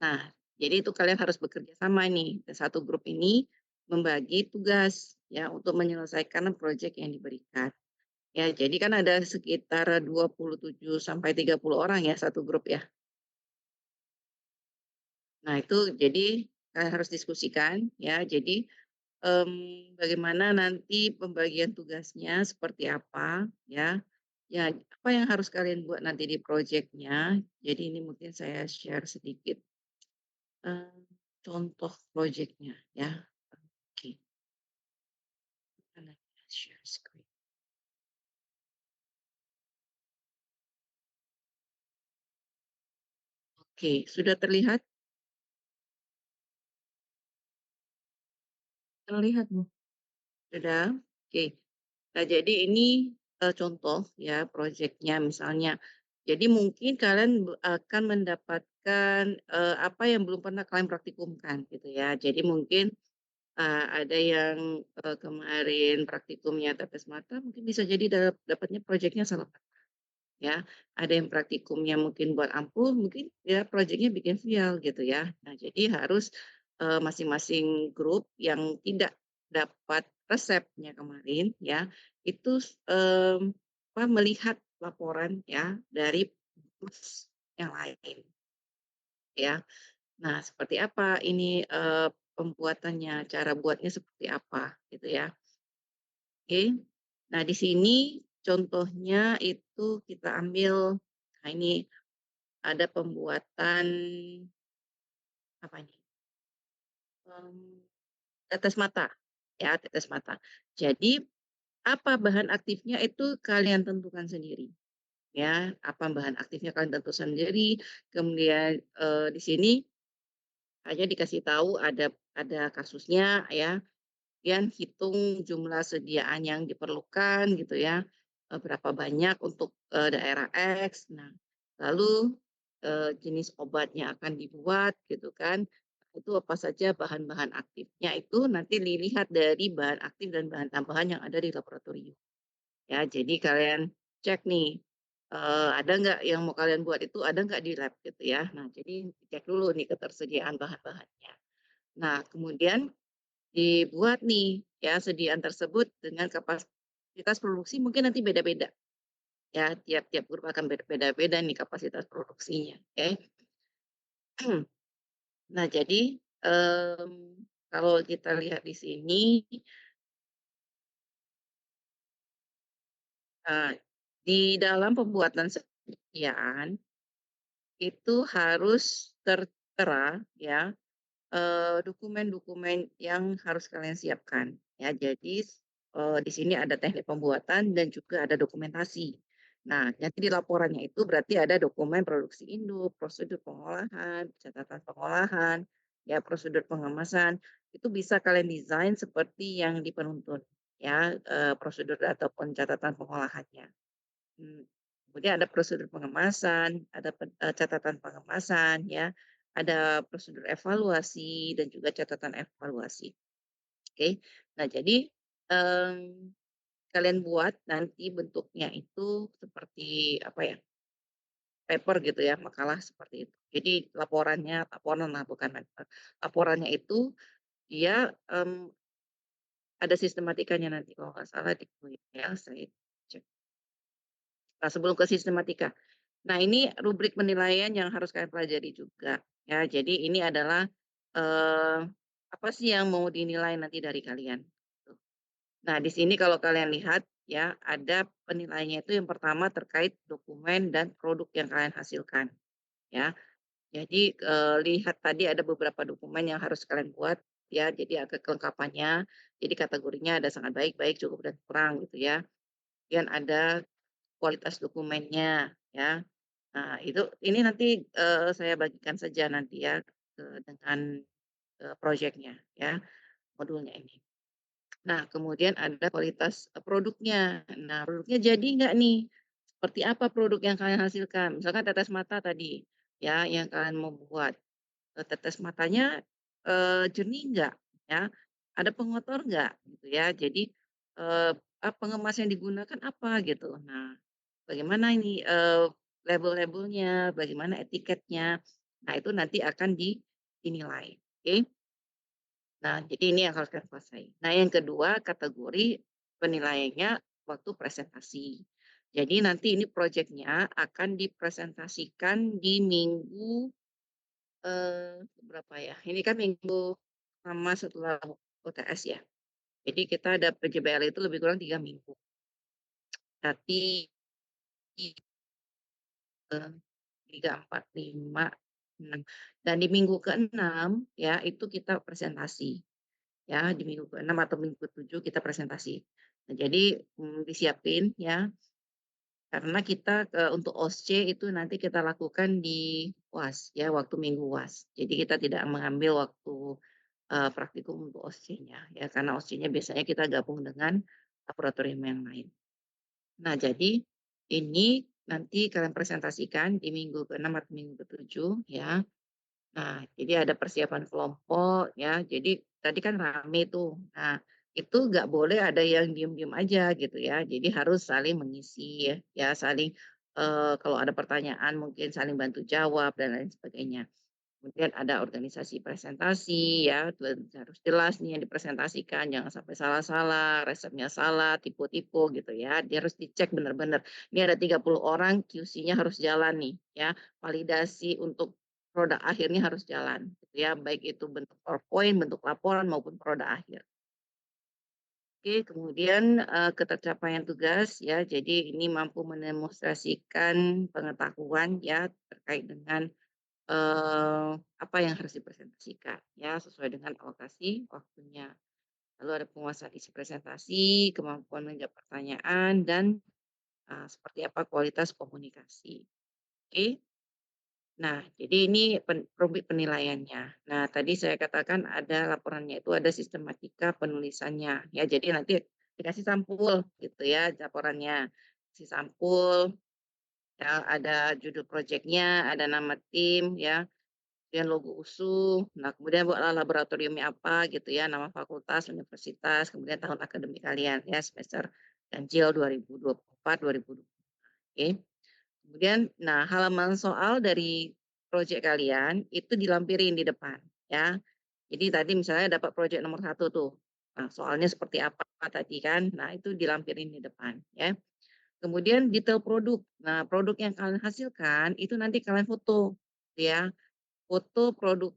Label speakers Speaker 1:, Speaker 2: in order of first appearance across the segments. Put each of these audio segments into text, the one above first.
Speaker 1: Nah, jadi itu kalian harus bekerja sama nih, satu grup ini membagi tugas ya untuk menyelesaikan proyek yang diberikan. Ya, jadi kan ada sekitar 27 sampai 30 orang ya satu grup ya. Nah, itu jadi kalian harus diskusikan ya. Jadi bagaimana nanti pembagian tugasnya seperti apa ya. Ya, apa yang harus kalian buat nanti di projeknya. Jadi ini mungkin saya share sedikit Eee, contoh projeknya ya. Oke, mana ya share screen. Oke, sudah terlihat? Terlihat, Bu? Sudah? Oke. Nah, jadi ini, contoh ya projeknya misalnya. Jadi mungkin kalian akan mendapatkan, apa yang belum pernah kalian praktikumkan gitu ya. Jadi mungkin, ada yang, kemarin praktikumnya tetes mata mungkin bisa jadi dapatnya projeknya salah. Ya, ada yang praktikumnya mungkin buat ampul, mungkin ya projeknya bikin vial gitu ya. Nah, jadi harus, masing-masing grup yang tidak dapat resepnya kemarin ya, itu apa, melihat laporan ya dari bos yang lain ya. Nah, seperti apa ini, pembuatannya, cara buatnya seperti apa gitu ya. Oke. Nah, di sini contohnya itu kita ambil, nah ini ada pembuatan apa ini, mmm, tetes mata, ya tetes mata. Jadi apa bahan aktifnya itu kalian tentukan sendiri, ya. Apa bahan aktifnya kalian tentukan sendiri, kemudian, di sini hanya dikasih tahu ada kasusnya ya, kemudian hitung jumlah sediaan yang diperlukan gitu ya, berapa banyak untuk, daerah X. Nah, lalu, jenis obat yang akan dibuat gitu kan, itu apa saja bahan-bahan aktifnya itu nanti dilihat dari bahan aktif dan bahan tambahan yang ada di laboratorium. Ya, jadi kalian cek nih, ada nggak yang mau kalian buat itu ada nggak di lab gitu ya. Nah, jadi cek dulu nih ketersediaan bahan-bahannya. Nah, kemudian dibuat nih, ya sediaan tersebut dengan kapasitas produksi mungkin nanti beda-beda, ya tiap-tiap grup akan beda-beda nih kapasitas produksinya, oke. Nah jadi, kalau kita lihat di sini, eee, di dalam pembuatan sediaan itu harus tertera ya, dokumen-dokumen yang harus kalian siapkan ya. Jadi, di sini ada teknik pembuatan dan juga ada dokumentasi. Nah, nanti di laporannya itu berarti ada dokumen produksi induk, prosedur pengolahan, catatan pengolahan, ya prosedur pengemasan, itu bisa kalian desain seperti yang di penuntut ya, prosedur ataupun catatan pengolahannya. Mmm, kemudian ada prosedur pengemasan, ada catatan pengemasan ya, ada prosedur evaluasi dan juga catatan evaluasi, oke. Nah jadi, mmm, kalian buat nanti bentuknya itu seperti apa ya, paper gitu ya, makalah seperti itu. Jadi laporan lah bukan paper, laporannya itu dia, ada sistematikanya nanti kalau nggak salah di ya, saya cek. Nah sebelum ke sistematika, nah, ini rubrik penilaian yang harus kalian pelajari juga, ya. Jadi ini adalah, eee, apa sih yang mau dinilai nanti dari kalian, tuh. Nah, di sini kalau kalian lihat ya, ada penilaiannya itu yang pertama terkait dokumen dan produk yang kalian hasilkan, ya. Jadi, lihat tadi ada beberapa dokumen yang harus kalian buat, ya, jadi agak kelengkapannya, jadi kategorinya ada sangat baik, baik, cukup, dan kurang gitu ya. Kemudian ada kualitas dokumennya, ya. Nah, ini nanti, saya bagikan saja nanti ya, dengan, projeknya ya, modulnya ini. Nah, kemudian ada kualitas, produknya. Nah, produknya jadi nggak nih? Seperti apa produk yang kalian hasilkan? Misalkan tetes mata tadi, ya, yang kalian mau buat. Tetes matanya, jernih nggak? Ya, ada pengotor nggak? Gitu ya. Jadi, pengemas yang digunakan apa gitu. Nah, bagaimana ini, label-labelnya, bagaimana etiketnya. Nah, itu nanti akan dinilai, oke. Nah, jadi ini yang harus kita kuasai. Nah, yang kedua kategori penilaiannya waktu presentasi. Jadi nanti ini projeknya akan dipresentasikan di minggu, berapa ya, ini kan minggu pertama setelah UTS ya. Jadi kita ada PJBL itu lebih kurang 3 minggu. Berarti, 3, 4, 5, 6, dan di minggu ke-6 ya, itu kita presentasi. Ya, di minggu ke-6 atau minggu ke-7 kita presentasi. Nah, jadi, disiapin ya, karena kita, untuk OSCE itu nanti kita lakukan di UAS ya, waktu minggu UAS. Jadi kita tidak mengambil waktu, praktikum untuk OSCE-nya ya, karena OSCE-nya biasanya kita gabung dengan laboratorium yang lain. Nah, jadi ini nanti kalian presentasikan di minggu ke-6 atau minggu ke-7 ya. Nah, jadi ada persiapan kelompok ya, jadi tadi kan rame tuh. Nah, itu nggak boleh ada yang diem-diem aja gitu ya, jadi harus saling mengisi ya, ya saling, kalau ada pertanyaan mungkin saling bantu jawab dan lain sebagainya. Kemudian ada organisasi presentasi ya, dan harus jelas nih yang dipresentasikan, jangan sampai salah-salah, resepnya salah, tipu-tipu gitu ya. Dia harus dicek benar-benar, ini ada 30 orang, QC-nya harus jalan nih ya, validasi untuk produk akhirnya harus jalan gitu ya, baik itu bentuk PowerPoint, bentuk laporan maupun produk akhir. Oke, kemudian, ketercapaian tugas ya, jadi ini mampu mendemonstrasikan pengetahuan ya terkait dengan apa yang harus dipresentasikan ya, sesuai dengan alokasi waktunya. Lalu ada penguasaan isi presentasi, kemampuan menjawab pertanyaan, dan, seperti apa kualitas komunikasi. Oke. Nah, jadi ini rumit penilaiannya. Nah, tadi saya katakan ada laporannya itu ada sistematika penulisannya, ya. Jadi nanti dikasih sampul gitu ya laporannya. Kasih sampul, ya ada judul projeknya, ada nama tim ya. Kemudian logo USU, nah kemudian buatlah laboratoriumnya apa gitu ya, nama fakultas, universitas, kemudian tahun akademik kalian ya, semester ganjil 2024, 2025, oke. Kemudian, nah halaman soal dari project kalian itu dilampirin di depan ya. Jadi tadi misalnya dapat project nomor 1 tuh, nah soalnya seperti apa tadi kan, nah itu dilampirin di depan ya. Kemudian detail produk, nah produk yang kalian hasilkan itu nanti kalian foto ya. Foto produk,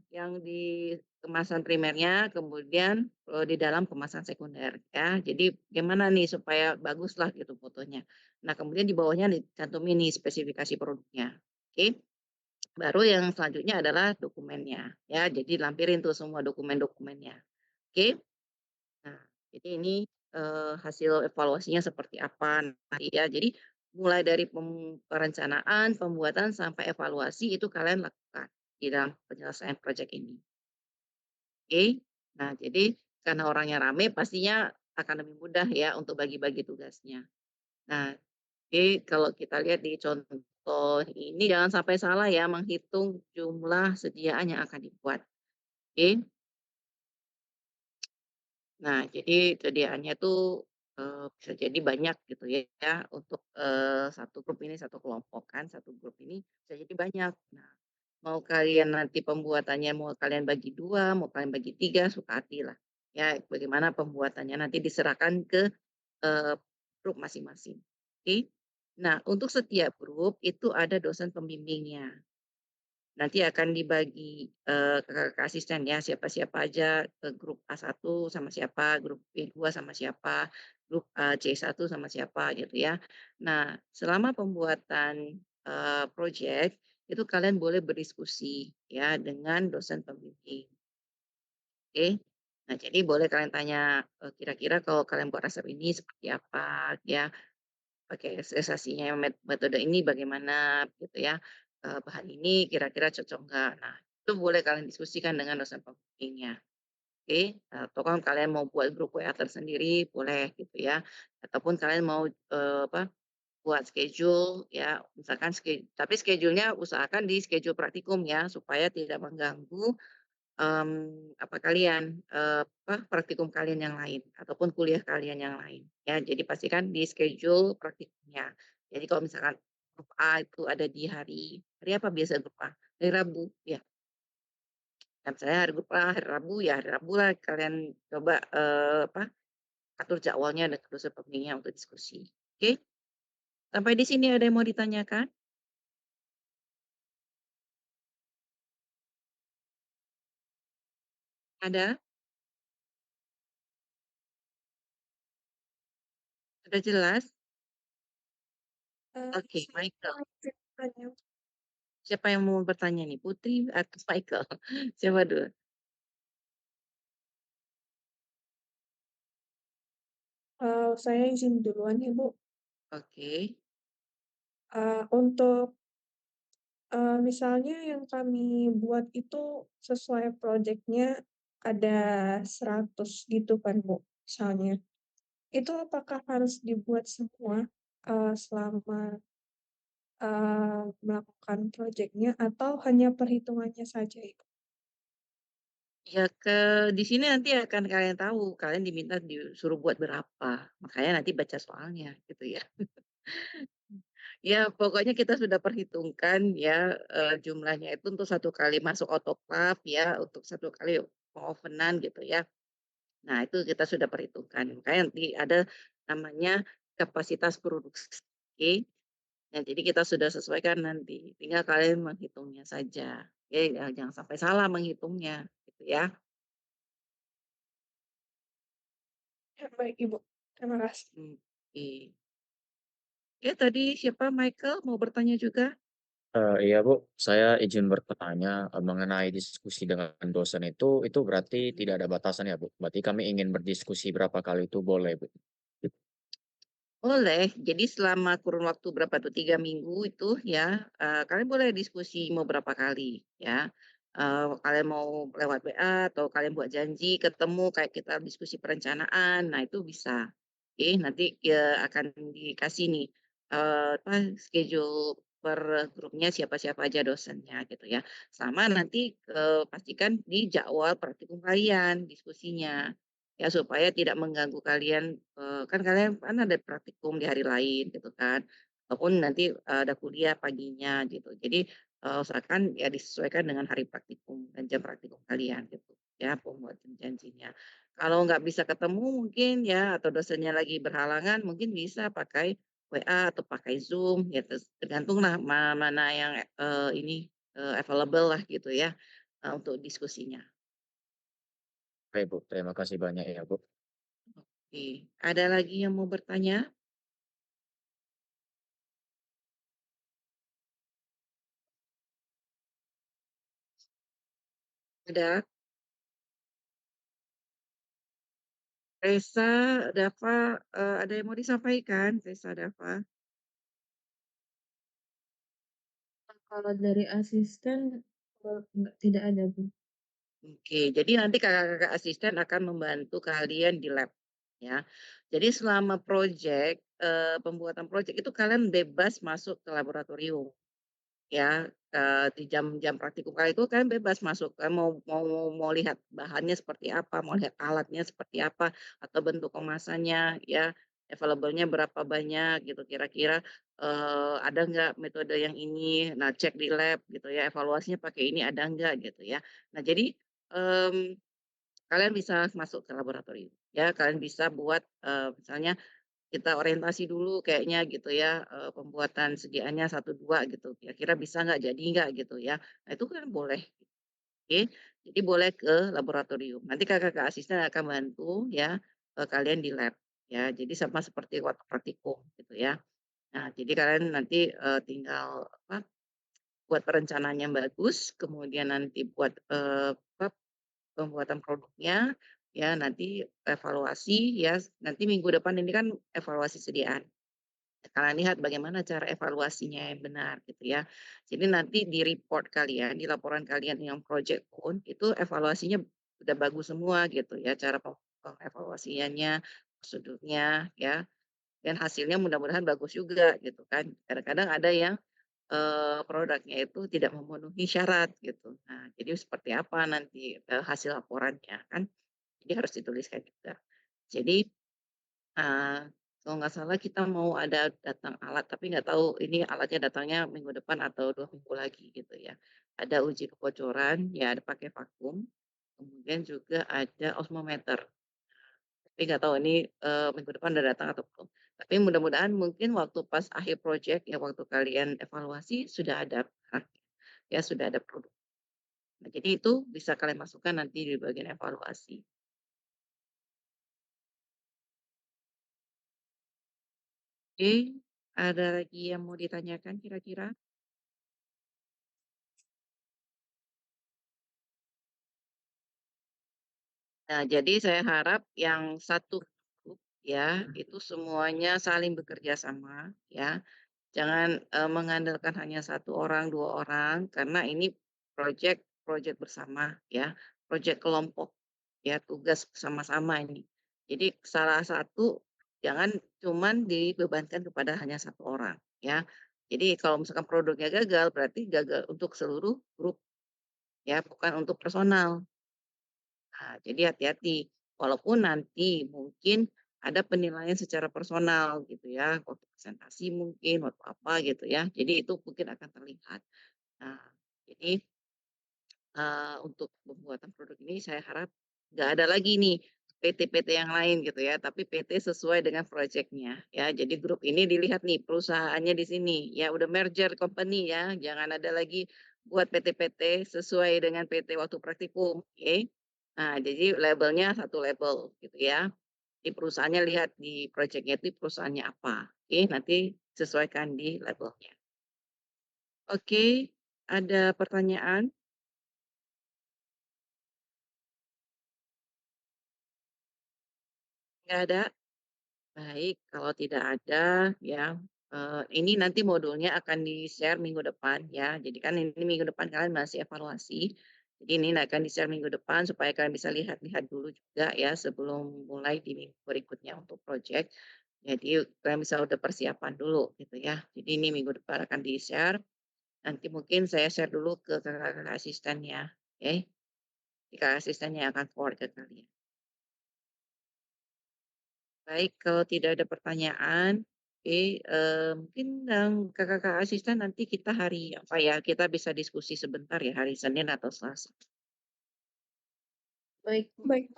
Speaker 1: yang di kemasan primernya, kemudian, di dalam kemasan sekunder ya. Jadi gimana nih supaya baguslah gitu fotonya. Nah kemudian di bawahnya dicantumin nih spesifikasi produknya, oke. Baru yang selanjutnya adalah dokumennya ya, jadi lampirin tuh semua dokumen-dokumennya, oke. Nah, jadi ini, hasil evaluasinya seperti apa nanti ya. Jadi mulai dari perencanaan, pembuatan, sampai evaluasi itu kalian lakukan di dalam penyelesaian proyek ini, oke. Nah, jadi karena orangnya rame pastinya akan lebih mudah ya untuk bagi-bagi tugasnya. Nah, jadi kalau kita lihat di contoh ini jangan sampai salah ya menghitung jumlah sediaan yang akan dibuat, oke. Nah, jadi sediaannya tuh, bisa jadi banyak gitu ya untuk, satu grup ini, satu kelompok kan, satu grup ini bisa jadi banyak. Nah, mau kalian nanti pembuatannya mau kalian bagi 2, mau kalian bagi 3, suka hatilah. Ya, bagaimana pembuatannya nanti diserahkan ke, eee, grup masing-masing, oke. Nah, untuk setiap grup itu ada dosen pembimbingnya. Nanti akan dibagi, ke asisten ya, siapa-siapa aja, grup A1 sama siapa, grup B2 sama siapa, grup, C1 sama siapa gitu ya. Nah, selama pembuatan, project, itu kalian boleh berdiskusi ya dengan dosen pembimbing, oke. Nah, jadi boleh kalian tanya, kira-kira kalau kalian buat resep ini seperti apa ya, pakai sensasinya metode ini bagaimana gitu ya, bahan ini kira-kira cocok nggak. Nah, itu boleh kalian diskusikan dengan dosen pembimbingnya, oke. Atau kan kalian mau buat grup WA tersendiri boleh gitu ya, ataupun kalian mau, apa, buat schedule ya, misalkan tapi schedule-nya usahakan di schedule praktikum ya, supaya tidak mengganggu, apa kalian, apa, praktikum kalian yang lain ataupun kuliah kalian yang lain, ya. Jadi pastikan di schedule praktikumnya. Jadi kalau misalkan grup A itu ada di hari hari apa biasa grup A? Hari Rabu, ya. Dan saya hari grup A, hari Rabu, ya hari Rabu lah kalian coba, apa, atur jadwalnya dan terus pembimbingnya untuk diskusi. Oke? Sampai di sini ada yang mau ditanyakan? Ada? Sudah jelas? Oke,
Speaker 2: Saya
Speaker 1: Michael.
Speaker 2: mau tanya,
Speaker 1: Siapa yang mau bertanya nih, Putri atau Michael? Siapa dulu?
Speaker 2: saya izin duluan ya, Bu.
Speaker 1: Oke.
Speaker 2: Untuk, misalnya yang kami buat itu sesuai projeknya ada 100 gitu kan, Bu, misalnya. Itu apakah harus dibuat semua, selama, melakukan projeknya atau hanya perhitungannya saja itu?
Speaker 1: Ya di sini nanti akan kalian tahu, kalian diminta disuruh buat berapa, makanya nanti baca soalnya gitu ya. Ya pokoknya kita sudah perhitungkan ya, jumlahnya itu untuk satu kali masuk autoclave ya, untuk satu kali pengovenan gitu ya. Nah itu kita sudah perhitungkan, makanya nanti ada namanya kapasitas produksi. Ya jadi kita sudah sesuaikan nanti, tinggal kalian menghitungnya saja. Ya jangan sampai salah menghitungnya gitu ya.
Speaker 2: Ya, baik, Ibu. Terima kasih.
Speaker 1: Oke. Ya tadi siapa Michael mau bertanya juga?
Speaker 2: Iya Bu, saya izin bertanya mengenai diskusi dengan dosen itu berarti tidak
Speaker 1: Mhm.
Speaker 2: ada batasan ya Bu? Berarti kami ingin berdiskusi berapa kali itu boleh Bu?
Speaker 1: Boleh, jadi selama kurun waktu berapa tuh, 3 minggu itu ya, kalian boleh diskusi mau berapa kali ya, kalian mau lewat WA atau kalian buat janji ketemu kayak kita diskusi perencanaan, nah itu bisa. Oke, nanti, akan dikasih nih, apa, schedule per grupnya siapa-siapa aja dosennya gitu ya. Sama nanti, pastikan di jadwal praktikum kalian diskusinya. Ya supaya tidak mengganggu kalian, kan kalian kan ada praktikum di hari lain gitu kan, ataupun nanti, ada kuliah paginya gitu. Jadi, usahakan ya disesuaikan dengan hari praktikum dan jam praktikum kalian gitu ya, pembuatan janjinya. Kalau nggak bisa ketemu mungkin ya atau dosennya lagi berhalangan mungkin bisa pakai WA atau pakai Zoom ya tergantunglah mana yang, ini, available lah gitu ya, untuk diskusinya.
Speaker 2: Baik Bu, terima kasih banyak ya Bu.
Speaker 1: Oke, ada lagi yang mau bertanya? Ada? Reza, Dava, ada yang mau disampaikan? Reza, Dava?
Speaker 3: Kalau dari asisten, enggak, tidak ada, Bu.
Speaker 1: Oke, jadi nanti kakak-kakak asisten akan membantu kalian di lab, ya. Jadi selama project, pembuatan project itu kalian bebas masuk ke laboratorium. Ya, di jam-jam praktikum kalian itu kan bebas masuk, mau mau mau lihat bahannya seperti apa, mau lihat alatnya seperti apa, atau bentuk kemasannya ya, available-nya berapa banyak gitu kira-kira, ada nggak metode yang ini, nah cek di lab gitu ya, evaluasinya pakai ini ada nggak gitu ya. Nah jadi, mmm, kalian bisa masuk ke laboratorium ya, kalian bisa buat, misalnya kita orientasi dulu kayaknya gitu ya, pembuatan sediaannya satu 2 gitu, kira-kira bisa nggak, jadi nggak gitu ya. Nah itu kan boleh, oke. Jadi boleh ke laboratorium. Nanti kakak-kakak asisten akan bantu ya, kalian di lab, ya. Jadi sama seperti waktu praktikum gitu ya. Nah jadi kalian nanti, tinggal apa, buat perencanaan yang bagus, kemudian nanti buat, apa, pembuatan produknya, ya nanti evaluasi ya, nanti minggu depan ini kan evaluasi sediaan. Kalian lihat bagaimana cara evaluasinya yang benar gitu ya. Jadi nanti di report kalian, di laporan kalian yang project pun itu evaluasinya udah bagus semua gitu ya, cara pengevaluasiannya, prosedurnya ya, dan hasilnya mudah-mudahan bagus juga gitu kan. Kadang-kadang ada yang, produknya itu tidak memenuhi syarat gitu. Nah, jadi seperti apa nanti, hasil laporannya kan, jadi harus dituliskan juga. Jadi, Kalau nggak salah kita mau ada datang alat, tapi nggak tahu ini alatnya datangnya minggu depan atau 2 minggu lagi gitu ya. Ada uji kebocoran, ya ada pakai vakum, kemudian juga ada osmometer. Tapi nggak tahu ini, minggu depan udah datang atau belum. Tapi mudah-mudahan mungkin waktu pas akhir project ya, waktu kalian evaluasi sudah ada hasilnya, ya sudah ada produk. Nah, jadi itu bisa kalian masukkan nanti di bagian evaluasi. Oke, ada lagi yang mau ditanyakan kira-kira? Nah, jadi saya harap yang satu grup ya, itu semuanya saling bekerja sama ya. Jangan, mengandalkan hanya satu orang, 2 orang, karena ini project bersama ya, project kelompok ya, tugas bersama-sama ini. Jadi salah satu jangan cuman dibebankan kepada hanya satu orang ya. Jadi kalau misalkan produknya gagal, berarti gagal untuk seluruh grup ya, bukan untuk personal. Nah, jadi hati-hati, walaupun nanti mungkin ada penilaian secara personal gitu ya, waktu presentasi mungkin, waktu apa gitu ya, jadi itu mungkin akan terlihat. Nah, jadi, untuk pembuatan produk ini saya harap nggak ada lagi nih PT-PT yang lain gitu ya, tapi PT sesuai dengan projeknya ya. Jadi grup ini dilihat nih perusahaannya di sini, ya udah merger company ya, jangan ada lagi buat PT-PT sesuai dengan PT waktu praktikum, oke. Nah, jadi labelnya satu label gitu ya. Di perusahaannya lihat di projeknya itu perusahaannya apa, oke, nanti sesuaikan di labelnya. Oke, ada pertanyaan? Nggak ada? Baik, kalau tidak ada ya, ini nanti modulnya akan di-share minggu depan ya. Jadi kan ini minggu depan kalian masih evaluasi. Jadi ini akan di-share minggu depan supaya kalian bisa lihat-lihat dulu juga ya sebelum mulai di minggu berikutnya untuk project. Jadi kalian bisa udah persiapan dulu gitu ya. Jadi ini minggu depan akan di-share, nanti mungkin saya share dulu ke kakak-kakak asistennya, oke. Kakak asistennya akan forward ke kalian. Baik, kalau tidak ada pertanyaan, oke, mungkin yang Kakak-kakak asisten nanti kita hari apa ya, kita bisa diskusi sebentar ya hari Senin atau Selasa.
Speaker 3: Baik. Baik.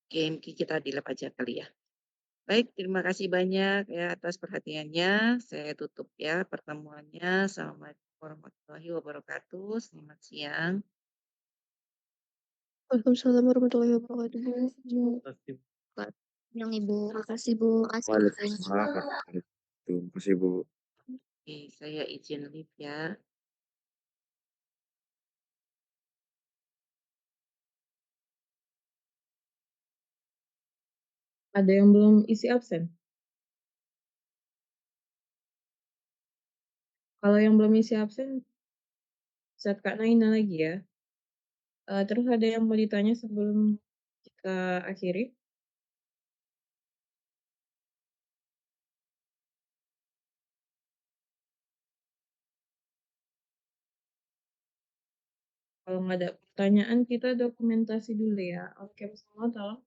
Speaker 1: Oke, mungkin kita di lab aja kali ya. Baik, terima kasih banyak ya atas perhatiannya. Saya tutup ya pertemuannya. Assalamualaikum warahmatullahi wabarakatuh. Selamat siang.
Speaker 3: Waalaikumsalam warahmatullahi wabarakatuh, Bu. Selamat siang, Ibu. Makasih, Bu. Makasih, Bu.
Speaker 2: Waalaikumsalam warahmatullahi wabarakatuh. Terima kasih, Bu.
Speaker 1: Oke, saya izin live ya.
Speaker 3: Ada yang belum isi absen? Kalau yang belum isi absen, chat Kak Naina lagi ya. Terus ada yang mau ditanya sebelum kita akhiri? Kalau nggak ada pertanyaan, kita dokumentasi dulu ya. Oke, semua tolong.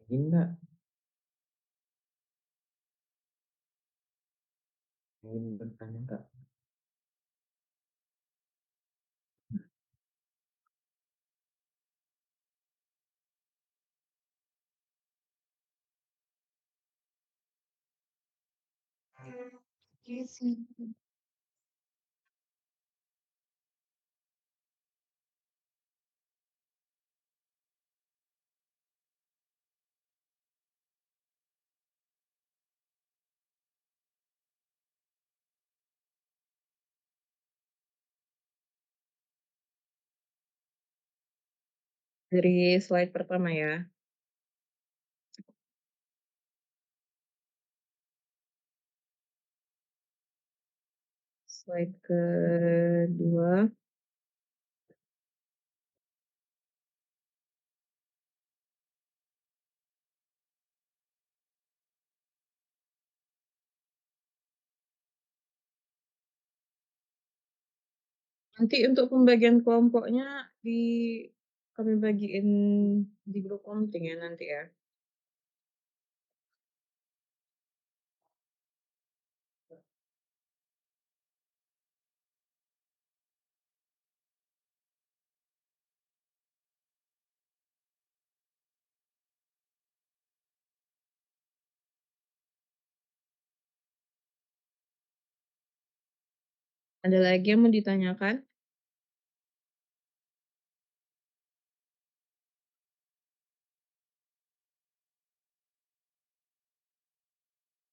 Speaker 2: Enggak, ingin bertanya, Kak.
Speaker 3: Oke, sih. Dari slide pertama ya. Slide kedua. Nanti untuk pembagian kelompoknya di kami bagiin di grup konting ya nanti ya. Ada lagi yang mau ditanyakan?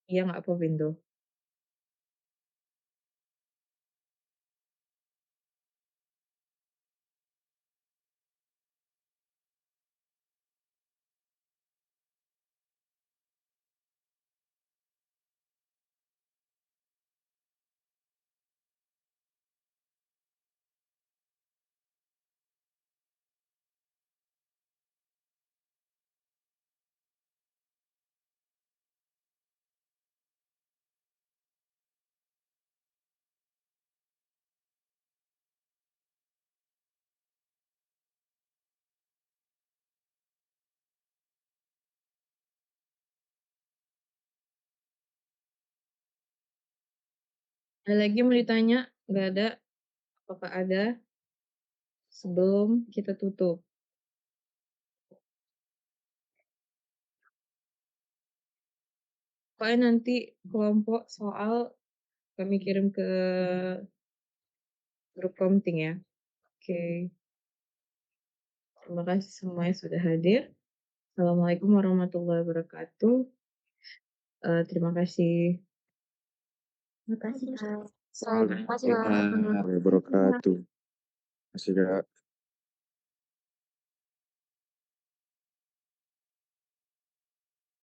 Speaker 3: Iya nggak apa Window? Ada lagi yang mau ditanya? Nggak ada? Apakah ada? Sebelum kita tutup. Pokoknya nanti kelompok soal kami kirim ke grup konting ya. Oke. Terima kasih semuanya sudah hadir. Assalamualaikum warahmatullahi wabarakatuh. Terima kasih.
Speaker 4: Terima kasih, Kak.
Speaker 5: Waalaikumsalam warahmatullahi wabarakatuh. Masih Kak.